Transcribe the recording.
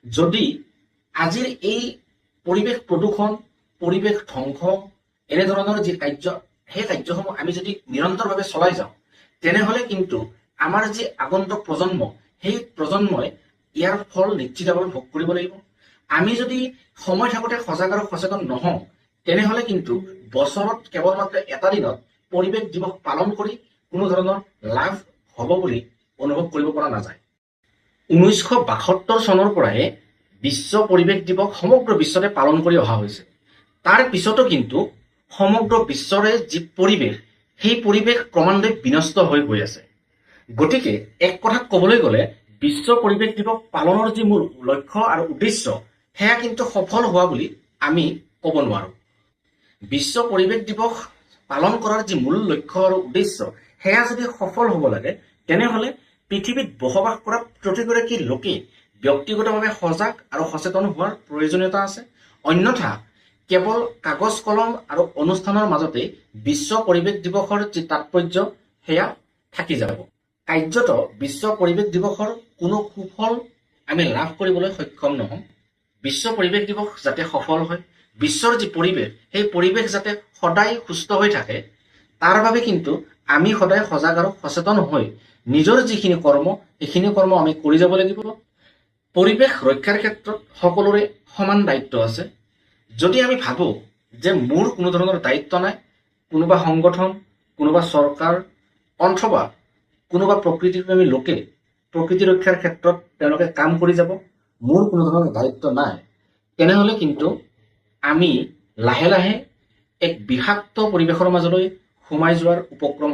যদি আজিৰ এই পৰিৱেশ প্ৰদূষণ, পৰিৱেশ ধ্বংস, এনেধৰণৰ যি কাৰ্য, সেই কাৰ্যসমূহ আমি যদি নিৰন্তৰভাৱে চলাই যাওঁ, তেনেহলে কিন্তু আমাৰ যি আগন্তুক প্ৰজন্ম, সেই প্ৰজন্মই ইয়াৰ ফল নিশ্চিতভাৱে ভোগ কৰিব লাগিব। আমি যদি সময় থাকোঁতে সজাগ আৰু সচেতন নহওঁ, তেনেহলে কিন্তু বছৰত কেৱলমাত্ৰ এটা দিনত পৰিৱেশ দিৱস পালন কৰি কোনো ধৰণৰ লাভ হ'ব বুলি অনুভৱ কৰিব পৰা নাযায়। 1972 চনৰ পৰাই বিশ্ব পৰিৱেশ দিৱস সমগ্ৰ বিশ্বতে পালন কৰি অহা হৈছে। তাৰ পিছতো কিন্তু সমগ্ৰ বিশ্বৰে যি পৰিৱেশ, সেই পৰিৱেশ ক্ৰমান্বয়ে বিনষ্ট হৈ গৈ আছে। গতিকে এক কথাত ক'বলৈ গ'লে বিশ্ব পৰিৱেশ দিৱস পালনৰ যি মূল লক্ষ্য আৰু উদ্দেশ্য, সেয়া কিন্তু সফল হোৱা বুলি আমি ক'ব নোৱাৰোঁ। বিশ্ব পৰিৱেশ দিৱস পালন কৰাৰ যি মূল লক্ষ্য আৰু উদ্দেশ্য, সেয়া যদি সফল হ'ব লাগে, তেনেহ'লে পৃথিৱীত বসবাস কৰা প্ৰতিগৰাকী লোকেই ব্যক্তিগতভাৱে সজাগ আৰু সচেতন হোৱাৰ প্ৰয়োজনীয়তা আছে। অন্যথা কেৱল কাগজ কলম আৰু অনুষ্ঠানৰ মাজতে বিশ্ব পৰিৱেশ দিৱসৰ যি তাৎপৰ্য, সেয়া থাকি যাব। কাৰ্যত বিশ্ব পৰিৱেশ দিৱসৰ কোনো সুফল আমি লাভ কৰিবলৈ সক্ষম নহওঁ। বিশ্ব পৰিৱেশ দিৱস যাতে সফল হয়, বিশ্বৰ যি পৰিৱেশ, সেই পৰিৱেশ যাতে সদায় সুস্থ হৈ থাকে, তাৰ বাবে কিন্তু আমি সদায় সজাগ আৰু সচেতন হৈ নিজৰ যিখিনি কৰ্ম, সেইখিনি কৰ্ম আমি কৰি যাব লাগিব। পৰিৱেশ ৰক্ষাৰ ক্ষেত্ৰত সকলোৰে সমান দায়িত্ব আছে। যদি আমি ভাবোঁ যে মোৰ কোনো ধৰণৰ দায়িত্ব নাই, কোনোবা সংগঠন, কোনোবা চৰকাৰ অথবা কোনোবা প্ৰকৃতিপ্ৰেমী লোকে প্ৰকৃতি ৰক্ষাৰ ক্ষেত্ৰত তেওঁলোকে কাম কৰি যাব, মোৰ কোনো ধৰণৰ দায়িত্ব নাই, তেনেহ'লে কিন্তু আমি লাহে লাহে এক বিষাক্ত পৰিৱেশৰ মাজলৈ সোমাই যোৱাৰ উপক্ৰম